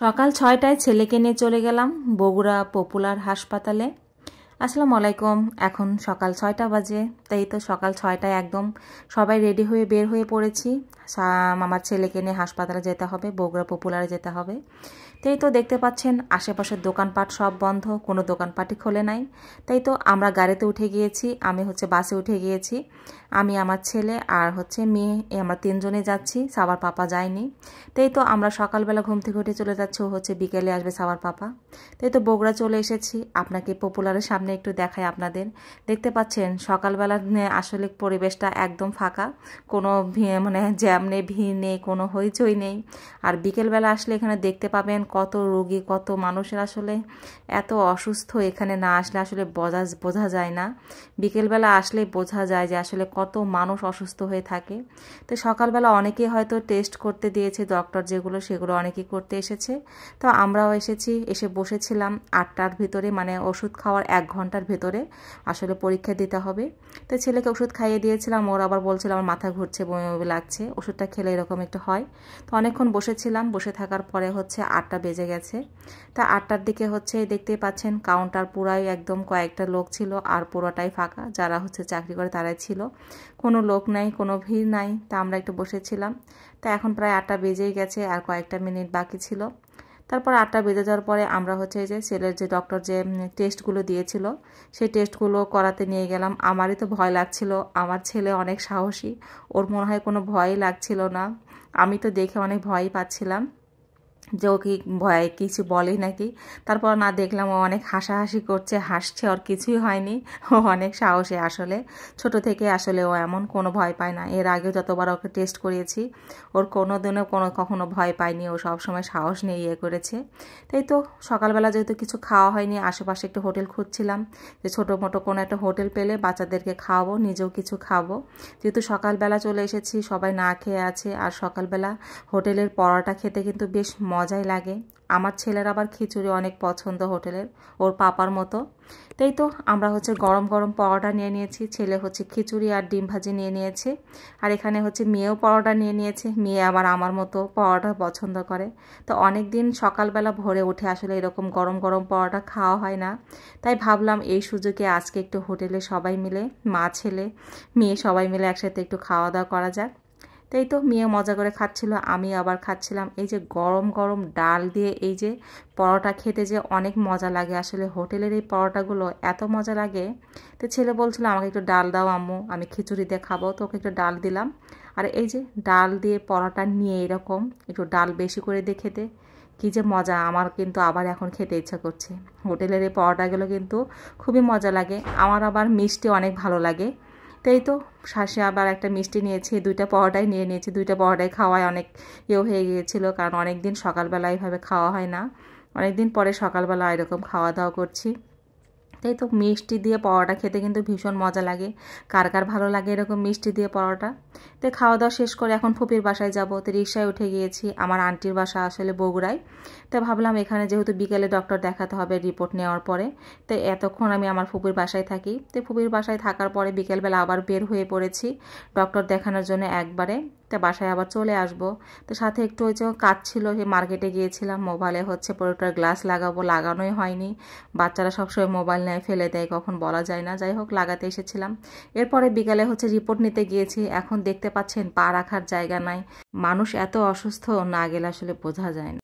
সকাল ৬টায় ছেলেকে নিয়ে চলে গেলাম বগুড়া পপুলার হাসপাতালে। আসসালামু আলাইকুম। এখন সকাল ৬টা বাজে, তাই তো সকাল ৬টায় একদম সবাই রেডি হয়ে বের হয়ে পড়েছি। আমার ছেলেকে নিয়ে হাসপাতালে যেতে হবে, বগুড়া পপুলারে যেতে হবে। তাই তো দেখতে পাচ্ছেন আশেপাশের দোকানপাট সব বন্ধ, কোনো দোকানপাটই খোলে নাই। তাই তো আমরা গাড়িতে উঠে গিয়েছি, আমি বাসে উঠে গিয়েছি। আমি, আমার ছেলে আর মেয়ে, আমরা তিনজনে যাচ্ছি, সাবার পাপা যায়নি। তাই তো আমরা সকালবেলা ঘুম থেকে উঠে চলে যাচ্ছি, ও বিকেলে আসবে সাবার পাপা। তাই তো বগুড়া চলে এসেছি। আপনাকে পপুলারের সামনে একটু দেখাই আপনাদের। দেখতে পাচ্ছেন সকালবেলা আসলে পরিবেশটা একদম ফাঁকা, কোনো জ্যাম নেই, ভিড় নেই, কোনো হইচই নেই। আর বিকেলবেলা আসলে এখানে দেখতে পাবেন কত রোগী, কত মানুষের আসলে এত অসুস্থ। এখানে না আসলে আসলে বোঝা যায় না। বিকেলবেলা আসলে বোঝা যায় যে আসলে কত মানুষ অসুস্থ হয়ে থাকে। তো সকালবেলা অনেকেই হয়তো টেস্ট করতে দিয়েছে ডক্টর, সেগুলো অনেকেই করতে এসেছে। তো আমরাও এসেছি, এসে বসেছিলাম ৮টার ভিতরে, ওষুধ খাওয়ার ১ ঘন্টার ভিতরে আসলে পরীক্ষা দিতে হবে। তো ছেলেকে ওষুধ খাইয়ে দিয়েছিলাম, ওর আবার বলছিল আমার মাথা ঘুরছে, বমি বমি লাগছে, ওষুধটা খেলে এরকম একটু হয়। তো অনেকক্ষণ বসেছিলাম, বসে থাকার পরে ৮টা বেজে গেছে। তা ৮টার দিকে দেখতেই পাচ্ছেন কাউন্টার পুরাই একদম কয়েকটা লোক ছিল, আর পুরোটাই ফাঁকা। যারা চাকরি করে তারাই ছিল, কোনো লোক নাই, কোনো ভিড় নাই। তা আমরা একটু বসেছিলাম। তা এখন প্রায় ৮টা বেজেই গেছে, আর কয়েকটা মিনিট বাকি ছিল। তারপর ৮টা বেজে যাওয়ার পরে আমরা যে ছেলের যে ডক্টর যে টেস্টগুলো দিয়েছিল সেই টেস্টগুলো করাতে নিয়ে গেলাম। আমারই তো ভয় লাগছিল, আমার ছেলে অনেক সাহসী, ওর মনে হয় কোনো ভয়ই লাগছিল না। আমি তো দেখে অনেক ভয়ই পাচ্ছিলাম যে ও কি ভয় কিছু বলে নাকি। তারপর না দেখলাম ও অনেক হাসাহাসি করছে, হাসছে, ওর কিছুই হয়নি। ও অনেক সাহসী আসলে, ছোট থেকে আসলে ও এমন কোনো ভয় পায় না। এর আগেও যতবার ওকে টেস্ট করিয়েছি ওর কোনো দিনও কখনো ভয় পায়নি, ও সবসময় সাহস নিয়ে করেছে। তাই তো সকালবেলা যেহেতু কিছু খাওয়া হয়নি, আশেপাশে একটু হোটেল খুঁজছিলাম যে ছোটো মোটো কোনো একটা হোটেল পেলে বাচ্চাদেরকে খাওয়াবো, নিজেও কিছু খাবো। যেহেতু সকালবেলা চলে এসেছি, সবাই না খেয়ে আছে। আর সকালবেলা হোটেলের পরোটা খেতে কিন্তু বেশ মজাই লাগে। আমার ছেলের আবার খিচুড়ি অনেক পছন্দ হোটেলের, ওর পাপার মতো। তাই তো আমরা গরম গরম পরোটা নিয়ে নিয়েছি, ছেলে খিচুড়ি আর ডিম ভাজি নিয়ে নিয়েছে। আর এখানে মেয়েও পরোটা নিয়ে নিয়েছে, মেয়ে আবার আমার মতো পরোটা পছন্দ করে। তো অনেক দিন সকালবেলা ভোরে উঠে আসলে এরকম গরম গরম পরোটা খাওয়া হয় না। তাই ভাবলাম এই সুযোগে আজকে একটু হোটেলে সবাই মিলে, মা ছেলে মেয়ে সবাই মিলে একসাথে একটু খাওয়া দাওয়া করা যাক। তাই তো মেয়ে মজা করে খাচ্ছিল, আমি আবার খাচ্ছিলাম। এই যে গরম গরম ডাল দিয়ে এই যে পরোটা খেতে যে অনেক মজা লাগে, আসলে হোটেলের এই পরোটাগুলো এত মজা লাগে। তো ছেলে বলছিল আমাকে একটু ডাল দাও আম্মু, আমি খিচুড়ি দিয়ে খাবো। তো ওকে একটু ডাল দিলাম। আর এই যে ডাল দিয়ে পরোটা নিয়ে এরকম একটু ডাল বেশি করে দিয়ে খেতে কী যে মজা, আমার কিন্তু আবার এখন খেতে ইচ্ছা করছে। হোটেলের এই পরোটাগুলো কিন্তু খুবই মজা লাগে। আমার আবার মিষ্টি অনেক ভালো লাগে। তাই তো শাশে আবার একটা মিষ্টি নিয়েছি, 2টা পরোটাই নিয়ে নিয়েছি। 2টা পরোটাই খাওয়ায় অনেক হয়ে গিয়েছিল, কারণ অনেক দিন সকালবেলা এইভাবে খাওয়া হয় না, অনেক দিন পরে সকালবেলা এরকম খাওয়া দাওয়া করছি। তাই তো মিষ্টি দিয়ে পরোটা খেতে কিন্তু ভীষণ মজা লাগে। কার কার ভালো লাগে এরকম মিষ্টি দিয়ে পরোটা। তো খাওয়া দাওয়া শেষ করে এখন ফুপির বাসায় যাব। তো রিক্সায় উঠে গিয়েছি, আমার আন্টির বাসা আসলে বগুড়ায়। তো ভাবলাম এখানে যেহেতু বিকেলে ডক্টর দেখাতে হবে রিপোর্ট নেওয়ার পরে, তো এতক্ষণ আমি আমার ফুপির বাসায় থাকি। তো ফুপির বাসায় থাকার পরে বিকেলবেলা আবার বের হয়ে পড়েছি ডক্টর দেখানোর জন্য একবারে। তো বাসায় আবার চলে আসবো। তো সাথে একটু কাজ ছিল, সেই মার্কেটে গিয়েছিলাম। মোবাইলে প্রোডাক্টের গ্লাস লাগাবো, লাগানোই হয়নি। বাচ্চারা সবসময় মোবাইল নেয়, ফেলে দেয়, কখন বলা যায় না। যাই হোক, লাগাতে এসেছিলাম। এরপরে বিকালে রিপোর্ট নিতে গিয়েছি। এখন দেখতে পাচ্ছেন পা রাখার জায়গা নাই, মানুষ এত অসুস্থ, না গেলে আসলে বোঝা যায় না।